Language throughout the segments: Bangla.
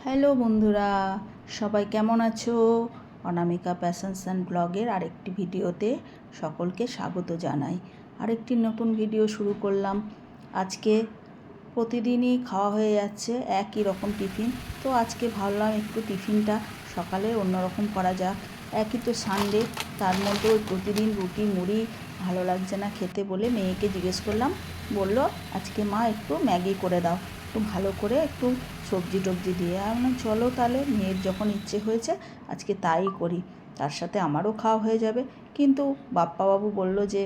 হ্যালো বন্ধুরা, সবাই কেমন আছো? অনামিকা প্যাশনস অ্যান্ড ব্লগের আরেকটি ভিডিওতে সকলকে স্বাগত জানাই। আরেকটি নতুন ভিডিও শুরু করলাম। আজকে প্রতিদিনই খাওয়া হয়ে যাচ্ছে একই রকম টিফিন, তো আজকে ভাবলাম একটু টিফিনটা সকালে অন্যরকম করা যাক। একই তো সানডে, তার মধ্যে ওই প্রতিদিন রুটি মুড়ি ভালো লাগছে না খেতে বলে মেয়েকে জিজ্ঞেস করলাম। বলল আজকে মা একটু ম্যাগি করে দাও, একটু ভালো করে একটু সবজি টবজি দিয়ে। আমি বললাম চলো তাহলে, মেয়ের যখন ইচ্ছে হয়েছে আজকে তাই করি, তার সাথে আমারও খাওয়া হয়ে যাবে। কিন্তু বাপ্পাবাবু বলল যে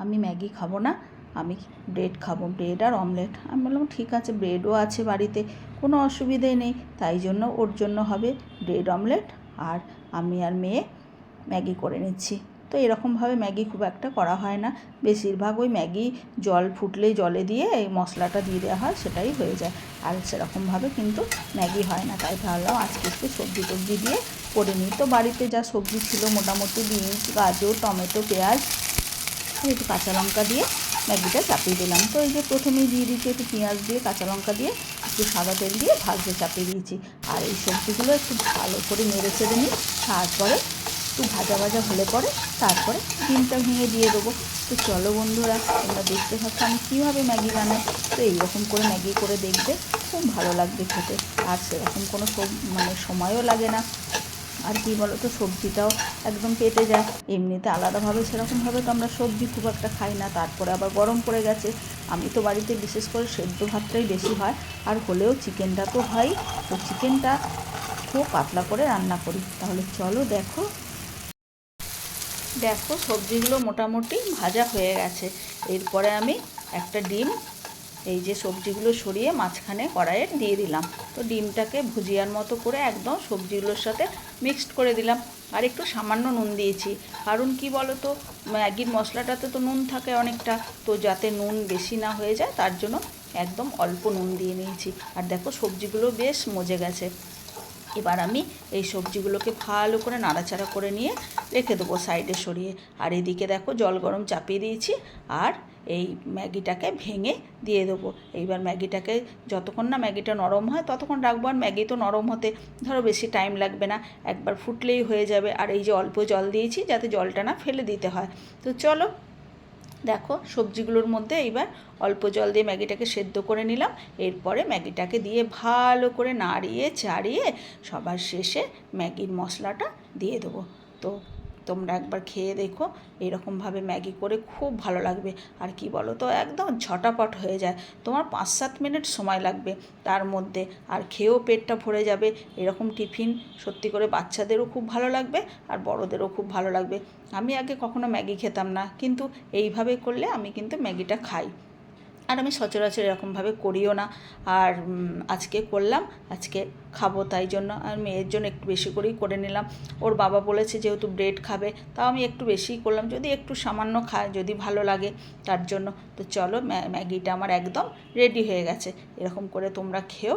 আমি ম্যাগি খাবো না, আমি ব্রেড খাবো, ব্রেড আর অমলেট। আমি বললাম ঠিক আছে, ব্রেডও আছে বাড়িতে, কোনো অসুবিধে নেই। তাই জন্য ওর জন্য হবে ব্রেড অমলেট, আর আমি আর মেয়ে ম্যাগি করে নিচ্ছি। তো এরকমভাবে ম্যাগি খুব একটা করা হয় না, বেশিরভাগ ওই ম্যাগি জল ফুটলেই জলে দিয়ে এই মশলাটা দিয়ে দেওয়া হয়, সেটাই হয়ে যায়। আর সেরকমভাবে কিন্তু ম্যাগি হয় না। তাই ভাবলাম আজকে একটু সবজি টবজি দিয়ে করে নিই। তো বাড়িতে যা সবজি ছিল মোটামুটি বিনস, গাজর, টমেটো, পেঁয়াজ, একটু কাঁচা লঙ্কা দিয়ে ম্যাগিটা চাপিয়ে দিলাম। তো এই যে প্রথমেই দিয়ে দিচ্ছি একটু পেঁয়াজ দিয়ে, কাঁচা লঙ্কা দিয়ে, একটু সাদা তেল দিয়ে ভাজতে চাপিয়ে দিয়েছি। আর এই সবজিগুলো একটু ভালো করে নেড়ে চেড়ে নিই। তারপরে একটু ভাজা ভাজা হলে পরে তারপরে ডিমটা ভেঙে দিয়ে দেবো। তো চলো বন্ধুরা, তোমরা দেখতে থাকো আমি কীভাবে ম্যাগি বানাই। তো এইরকম করে ম্যাগি করে দেখবে, খুব ভালো লাগবে খেতে। আর সেরকম কোনো সময়ও লাগে না। আর কি বলো তো, সবজিটাও একদম পেটে যায়। এমনিতে আলাদাভাবে সেরকমভাবে তো আমরা সবজি খুব একটা খাই না, তারপরে আবার গরম পড়ে গেছে। আমি তো বাড়িতে বিশেষ করে সেদ্ধ ভাতটাই বেশি হয়, আর হলেও চিকেনটা তো হয়। তো চিকেনটা খুব পাতলা করে রান্না করি। তাহলে চলো দেখো দেখো সবজিগুলো মোটামুটি ভাজা হয়ে গেছে। এরপরে আমি একটা ডিম এই যে সবজিগুলো সরিয়ে মাঝখানে কড়াইয়ে দিয়ে দিলাম। তো ডিমটাকে ভুজিয়ার মতো করে একদম সবজিগুলোর সাথে মিক্সড করে দিলাম। আর একটু সামান্য নুন দিয়েছি, কারণ কি বলো তো, ম্যাগির মশলাটাতে তো নুন থাকে অনেকটা, তো যাতে নুন বেশি না হয়ে যায় তার জন্য একদম অল্প নুন দিয়ে নিয়েছি। আর দেখো সবজিগুলো বেশ মজে গেছে। এবার আমি এই সবজিগুলোকে ভালো করে নাড়াচাড়া করে নিয়ে রেখে দেবো সাইডে সরিয়ে। আর এদিকে দেখো জল গরম চাপিয়ে দিয়েছি, আর এই ম্যাগিটাকে ভেঙে দিয়ে দেবো। এইবার ম্যাগিটাকে যতক্ষণ না ম্যাগিটা নরম হয় ততক্ষণ রাখবো। আর ম্যাগি তো নরম হতে ধরো বেশি টাইম লাগবে না, একবার ফুটলেই হয়ে যাবে। আর এই যে অল্প জল দিয়েছি যাতে জলটা না ফেলে দিতে হয়। তো চলো দেখো সবজিগুলোর মধ্যে এইবার অল্প জল দিয়ে ম্যাগিটাকে সেদ্ধ করে নিলাম। এরপরে ম্যাগিটাকে দিয়ে ভালো করে নাড়িয়ে চাড়িয়ে সবার শেষে ম্যাগির মশলাটা দিয়ে দেবো। তো তোমরা একবার খেয়ে দেখো, এরকমভাবে ম্যাগি করে খুব ভালো লাগবে। আর কি বলো তো, একদম ঝটাপট হয়ে যায়, তোমার 5-7 মিনিট সময় লাগবে তার মধ্যে, আর খেয়েও পেটটা ভরে যাবে। এরকম টিফিন সত্যি করে বাচ্চাদেরও খুব ভালো লাগবে আর বড়োদেরও খুব ভালো লাগবে। আমি আগে কখনো ম্যাগি খেতাম না, কিন্তু এইভাবে করলে আমি কিন্তু ম্যাগিটা খাই। আর আমি সচরাচর এরকমভাবে করিও না। আর আজকে করলাম, আজকে খাবো তাই জন্য। আর মেয়ের জন্য একটু বেশি করেই করে নিলাম। ওর বাবা বলেছে যেহেতু ব্রেড খাবে, তাও আমি একটু বেশিই করলাম, যদি একটু সামান্য খায়, যদি ভালো লাগে তার জন্য। তো চলো ম্যাগিটা আমার একদম রেডি হয়ে গেছে। এরকম করে তোমরা খেও।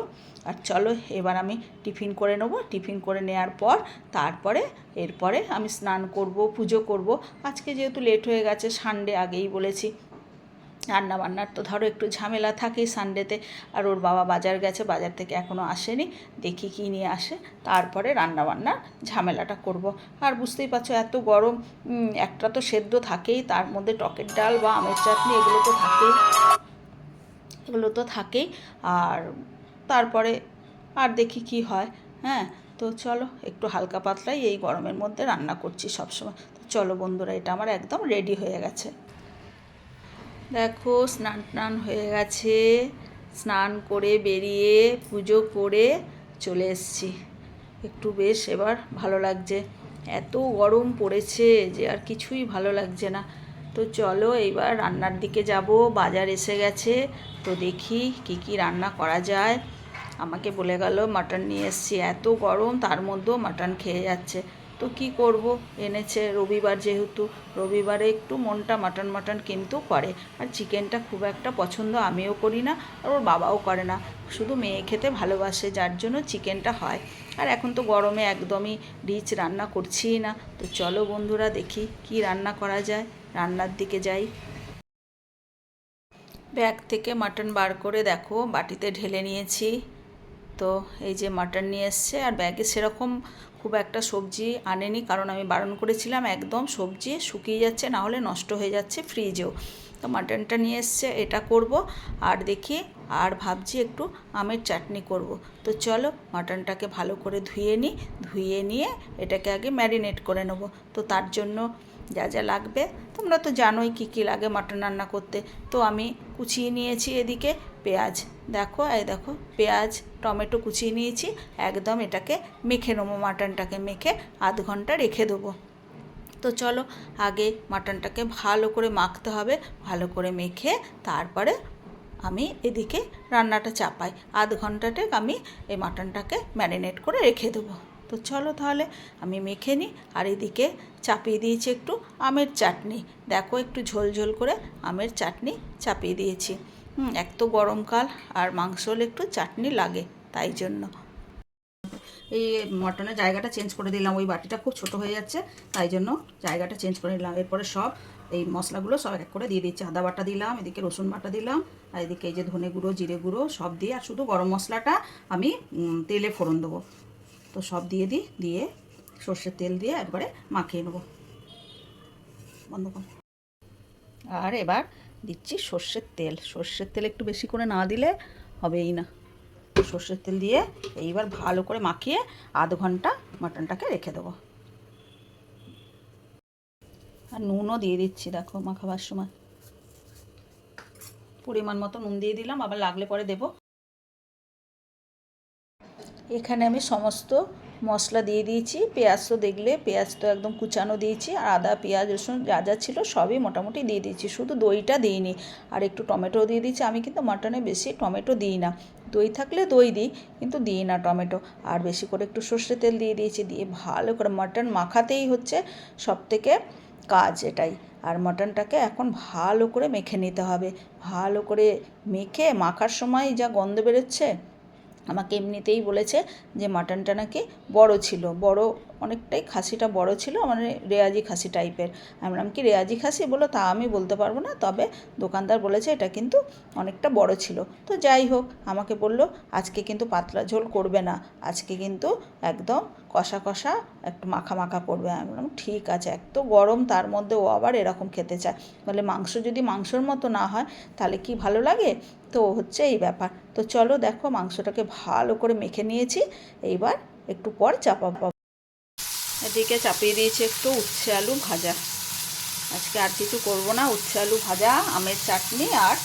আর চলো এবার আমি টিফিন করে নেবো। টিফিন করে নেওয়ার পর তারপরে এরপরে আমি স্নান করব, পুজো করব। আজকে যেহেতু লেট হয়ে গেছে, সানডে আগেই বলেছি, রান্নাবান্নার তো ধরো একটু ঝামেলা থাকেই সানডেতে। আর ওর বাবা বাজার গেছে, বাজার থেকে এখনও আসেনি, দেখি কী নিয়ে আসে, তারপরে রান্নাবান্নার ঝামেলাটা করব। আর বুঝতেই পারছো এত গরম, একটা তো সেদ্ধ থাকেই, তার মধ্যে টকের ডাল বা আমের চাটনি এগুলো তো থাকেই। আর তারপরে আর দেখি কি হয়। হ্যাঁ, তো চলো একটু হালকা পাতলাই এই গরমের মধ্যে রান্না করছি সবসময়। তো চলো বন্ধুরা, এটা আমার একদম রেডি হয়ে গেছে। দেখো স্নান টান হয়ে গেছে, স্নান করে বেরিয়ে পুজো করে চলে এসেছি। একটু বেশ এবার ভালো লাগছে। এত গরম পড়েছে যে আর কিছুই ভালো লাগছে না। তো চলো এইবার রান্নার দিকে যাব। বাজার এসে গেছে, তো দেখি কি কি রান্না করা যায়। আমাকে বলে গেল মাটন নিয়ে এসেছি, এত গরম তার মধ্যেও মাটন খেয়ে যাচ্ছে। তো কি করব, এনেছে রবিবার, যেহেতু রবিবারে একটু মনটা মাটন মাটন কিন্তু করে। আর চিকেনটা খুব একটা পছন্দ আমিও করি না, আর ওর বাবাও করে না, শুধু মেয়ে খেতে ভালোবাসে, যার জন্য চিকেনটা হয়। আর এখন তো গরমে একদমই রিচ রান্না করছিই না। তো চলো বন্ধুরা দেখি কি রান্না করা যায়, রান্নার দিকে যাই। ব্যাগ থেকে মাটন বার করে দেখো বাটিতে ঢেলে নিয়েছি। তো এই যে মাটন নিয়ে এসছে, আর ব্যাগে সেরকম খুব একটা সবজি আনেনি, কারণ আমি বারণ করেছিলাম একদম সবজি শুকিয়ে যাচ্ছে, না হলে নষ্ট হয়ে যাচ্ছে ফ্রিজেও। তো মাটনটা নিয়ে এসছে, এটা করব। আর দেখি আর ভাবছি একটু আমের চাটনি করব। তো চলো মাটনটাকে ভালো করে ধুয়ে নিয়ে এটাকে আগে ম্যারিনেট করে নেব। তো তার জন্য যা যা লাগবে তোমরা তো জানোই কী কী লাগে মাটন রান্না করতে। তো আমি কুচিয়ে নিয়েছি এদিকে পেঁয়াজ, দেখো এই দেখো পেঁয়াজ টমেটো কুচিয়ে নিয়েছি, একদম এটাকে মেখে নেবো, মাটনটাকে মেখে আধ ঘন্টা রেখে দেবো। তো চলো আগে মাটনটাকে ভালো করে মাখতে হবে, ভালো করে মেখে তারপরে আমি এদিকে রান্নাটা চাপাই। আধ ঘন্টাতে আমি এই মাটনটাকে ম্যারিনেট করে রেখে দেবো। তো চলো তাহলে আমি মেখে নিই। আর এদিকে চাপিয়ে দিয়েছি একটু আমের চাটনি, দেখো একটু ঝোল ঝোল করে আমের চাটনি চাপিয়ে দিয়েছি। এক তো গরমকাল, আর মাংস হলে একটু চাটনি লাগে, তাই জন্য এই মটনের জায়গাটা চেঞ্জ করে দিলাম। ওই বাটিটা খুব ছোট হয়ে যাচ্ছে, তাই জন্য জায়গাটা চেঞ্জ করে নিলাম। এরপরে সব এই মশলাগুলো সব এক করে দিয়ে দিচ্ছি। আদা বাটা দিলাম, এদিকে রসুন বাটা দিলাম, আর এদিকে এই যে ধনে গুঁড়ো জিরে গুঁড়ো সব দিয়ে, আর শুধু গরম মশলাটা আমি তেলে ফোড়ন দেবো। তো সব দিয়ে সর্ষের তেল দিয়ে একবারে মাখিয়ে নেবো। বন্ধ কর। আর এবার দিচ্ছি সর্ষের তেল একটু বেশি করে না দিলে হবেই না। সর্ষের তেল দিয়ে এইবার ভালো করে মাখিয়ে আধ ঘন্টা মাটনটাকে রেখে দেবো। আর নুনও দিয়ে দিচ্ছি, দেখো মাখাবার সময় পরিমাণ মতো নুন দিয়ে দিলাম, আবার লাগলে পরে দেবো। এখানে আমি সমস্ত মশলা দিয়ে দিয়েছি। পেঁয়াজ তো দেখলে, পেঁয়াজ তো একদম কুচানো দিয়েছি, আর আদা পেঁয়াজ রসুন যা যা ছিল সবই মোটামুটি দিয়ে দিয়েছি, শুধু দইটা দিইনি। আর একটু টমেটো দিয়ে দিয়েছি। আমি কিন্তু মাটনে বেশি টমেটো দিই না, দই থাকলে দই দিই, কিন্তু দিই না টমেটো। আর বেশি করে একটু সর্ষে তেল দিয়ে দিয়েছি, দিয়ে ভালো করে মাটন মাখাতেই হচ্ছে সবথেকে কাজ এটাই। আর মাটনটাকে এখন ভালো করে মেখে নিতে হবে। ভালো করে মেখে মাখার সময় যা গন্ধ বেরোচ্ছে, আমাকে এমনিতেই বলেছে যে মাটনটা নাকি বড় ছিল, অনেকটাই খাসিটা বড় ছিল, মানে রেয়াজি খাসি টাইপের। আমি বললাম কি রেয়াজি খাসি? বলো তা আমি বলতে পারবো না, তবে দোকানদার বলেছে এটা কিন্তু অনেকটা বড় ছিল। তো যাই হোক, আমাকে বললো আজকে কিন্তু পাতলা ঝোল করবে না, আজকে কিন্তু একদম কষা কষা একটু মাখা মাখা করবে। আমি বললাম ঠিক আছে। এক তো গরম, তার মধ্যে ও আবার এরকম খেতে চায়, বলে মাংস যদি মাংসর মতো না হয় তাহলে কি ভালো লাগে? তো হচ্ছে এই ব্যাপার। তো চলো দেখো মাংসটাকে ভালো করে মেখে নিয়েছি, এইবার একটু পর চাপাবো। এদিকে চাপিয়ে দিয়েছি একটু উচ্ছে আলু ভাজা। আজকে আর কিছু করবো না, উচ্ছে আলু ভাজা, আমের চাটনি আর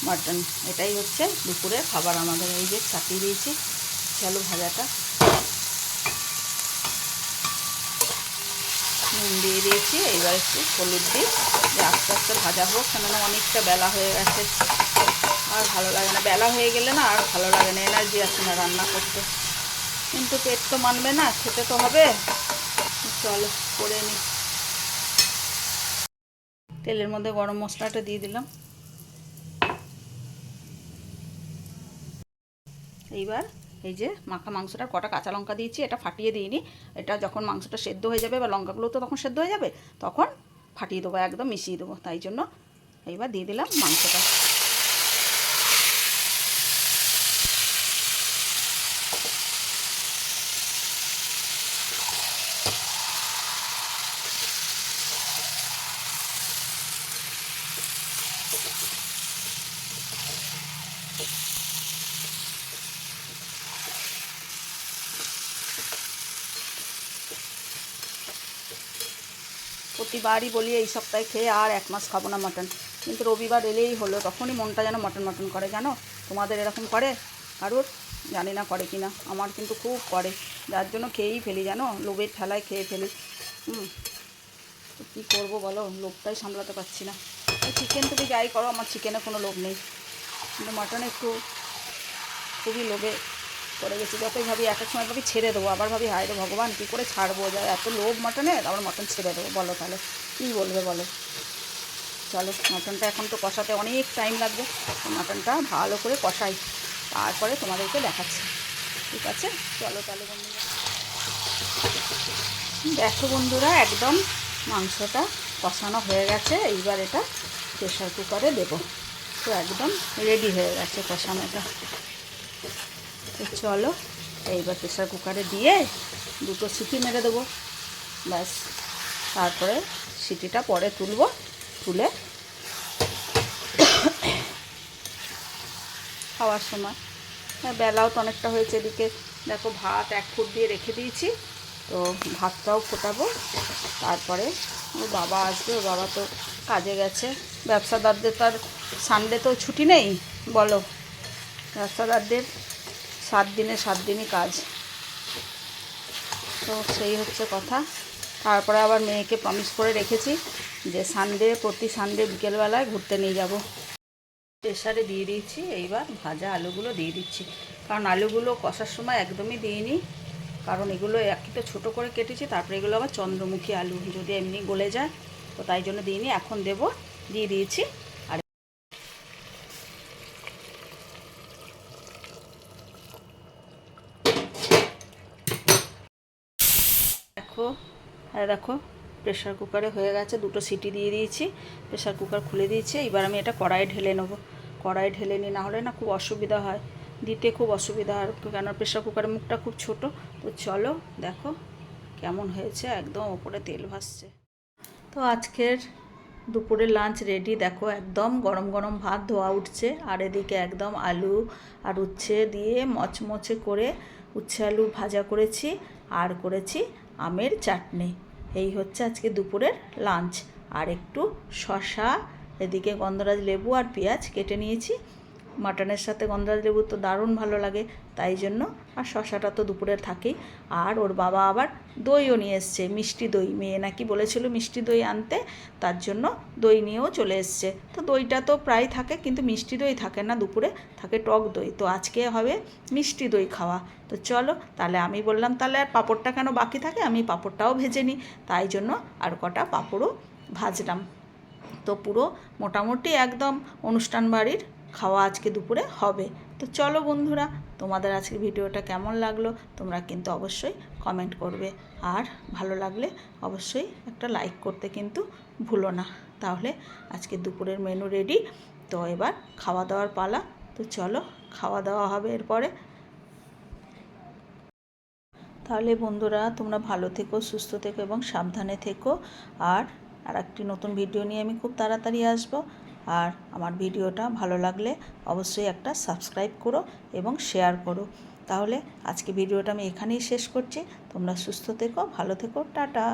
মাটন, এটাই হচ্ছে দুপুরের খাবার আমাদের। এই যে চাপিয়ে দিয়েছি উচ্ছে আলু ভাজাটা, নুন দিয়ে দিয়েছি। এইবার একটু হলুদ দিই, যে আস্তে আস্তে ভাজা হোক, কেননা অনেকটা বেলা হয়ে গেছে, আর ভালো লাগে না। বেলা হয়ে গেলে না আর ভালো লাগে না, এনার্জি আসে না রান্না করতে। কিন্তু পেট তো মানবে না, খেতে তো হবে। চলো করে নিই। তেলের মধ্যে গরম মশলাটা দিয়ে দিলাম। এইবার এই যে মাখা মাংসটার কটা কাঁচা লঙ্কা দিয়েছি, এটা ফাটিয়ে দিইনি। এটা যখন মাংসটা সেদ্ধ হয়ে যাবে বা লঙ্কাগুলো তো তখন সেদ্ধ হয়ে যাবে, তখন ফাটিয়ে দেবো, একদম মিশিয়ে দেবো, তাই জন্য এইবার দিয়ে দিলাম মাংসটা। প্রতিবারই বলি এই সপ্তাহে খেয়ে আর 1 মাস খাবো না মাটন, কিন্তু রবিবার এলেই হলো, তখনই মনটা যেন মটন মটন করে। জানো তোমাদের এরকম করে কারোর? জানি না করে কি না, আমার কিন্তু খুব করে, যার জন্য খেয়েই ফেলি, জানো লোভের ঠেলায় খেয়ে ফেলি। তো কী করবো বলো, লোভটাই সামলাতে পারছি না। চিকেন তুমি যাই করো, আমার চিকেনে কোনো লোভ নেই, কিন্তু মাটনে একটু খুবই লোভে পড়ে গেছি। যতই ভাবি, এক এক সময় ভাবি ছেড়ে দেবো, আবার ভাবি হায় রে ভগবান কী করে ছাড়বো, যায় এত লোভ মাটনে, আবার মাটন ছেড়ে দেবো। বলো তাহলে কী বলবে বলো। চলো মাটনটা এখন তো কষাতে অনেক টাইম লাগবে, মাটনটা ভালো করে কষাই, তারপরে তোমাদেরকে দেখাচ্ছি, ঠিক আছে? চলো তাহলে বন্ধুরা, দেখো বন্ধুরা একদম মাংসটা কষানো হয়ে গেছে। এইবার এটা প্রেশার কুকারে দেবো। তো একদম রেডি হয়ে গেছে কষানোটা। তো চলো এইবার প্রেসার কুকারে দিয়ে দুটো সিটি মেরে দেবো, ব্যাস। তারপরে সিটিটা পরে তুলে খাওয়ার সময়। বেলাও তো অনেকটা হয়েছে, এদিকে দেখো ভাত 1 ফুট দিয়ে রেখে দিয়েছি, তো ভাতটাও ফোটাবো। তারপরে ওর বাবা আসবে, ওর বাবা তো কাজে গেছে। ব্যবসাদারদের তো আর সানডে তো ছুটি নেই, বলো। ব্যবসাদারদের 7 দিনে 7 দিনই কাজ, তো সেই হচ্ছে কথা। তারপরে আবার মেয়েকে প্রমিস করে রেখেছি যে প্রতি সানডে বিকেলবেলায় ঘুরতে নিয়ে যাব। প্রেসারে দিয়ে দিয়েছি, এইবার ভাজা আলুগুলো দিয়ে দিচ্ছি। কারণ আলুগুলো কষার সময় একদমই দিইনি, কারণ এগুলো একই তো ছোটো করে কেটেছি, তারপরে এগুলো আবার চন্দ্রমুখী আলু, যদি এমনি গলে যায় তো তাই জন্য দিইনি। এখন দিয়ে দিয়েছি। আর দেখো প্রেসার কুকারে হয়ে গেছে, 2টো সিটি দিয়ে দিয়েছি, প্রেসার কুকার খুলে দিয়েছি। এবার আমি এটা কড়াইয়ে ঢেলে নেবো। কড়াইয়ে ঢেলে নিই, না হলে না খুব অসুবিধা হয়, দিতে খুব অসুবিধা হয়, কেন প্রেসার কুকারের মুখটা খুব ছোট। তো চলো দেখো কেমন হয়েছে, একদম ওপরে তেল ভাসছে। তো আজকের দুপুরের লাঞ্চ রেডি, দেখো একদম গরম গরম ভাত ধোয়া উঠছে, আর এদিকে একদম আলু আর উচ্ছে দিয়ে মচমচে করে উচ্ছে আলু ভাজা করেছি, আর করেছি আমের চাটনি। এই হচ্ছে আজকে দুপুরের লাঞ্চ। আর একটু শসা, এদিকে গন্ধরাজ লেবু আর পেঁয়াজ কেটে নিয়েছি। মাটনের সাথে গন্ধরাজ লেবু তো দারুণ ভালো লাগে, তাই জন্য। আর শসাটা তো দুপুরের থাকেই। আর ওর বাবা আবার দইও নিয়ে এসছে, মিষ্টি দই। মেয়ে নাকি বলেছিল মিষ্টি দই আনতে, তার জন্য দই নিয়েও চলে এসছে। তো দইটা তো প্রায় থাকে, কিন্তু মিষ্টি দই থাকে না, দুপুরে থাকে টক দই। তো আজকে হবে মিষ্টি দই খাওয়া। তো চলো তাহলে আমি বললাম তাহলে আর পাঁপড়টা কেন বাকি থাকে, আমি পাঁপড়টাও ভেজে নিই, তাই জন্য আর কটা পাঁপড়ও ভাজলাম। তো পুরো মোটামুটি একদম অনুষ্ঠান বাড়ির খাওয়া আজকে দুপুরে হবে। তো চলো বন্ধুরা, তোমাদের আজকে ভিডিওটা কেমন লাগলো তোমরা কিন্তু অবশ্যই কমেন্ট করবে, আর ভালো লাগলে অবশ্যই একটা লাইক করতে কিন্তু ভুলো না। তাহলে আজকে দুপুরের মেনু রেডি। তো এবার খাওয়া দাওয়ার পালা। তো চলো খাওয়া দাওয়া হবে এরপরে। তাহলে বন্ধুরা তোমরা ভালো থেকো, সুস্থ থেকো এবং সাবধানে থেকো। আর একটি নতুন ভিডিও নিয়ে আমি খুব তাড়াতাড়ি আসবো। আর আমার ভিডিওটা ভালো লাগলে অবশ্যই একটা সাবস্ক্রাইব করো এবং শেয়ার করো। তাহলে আজকে ভিডিওটা আমি এখানেই শেষ করছি। তোমরা সুস্থ থেকো, ভালো থেকো, টাটা।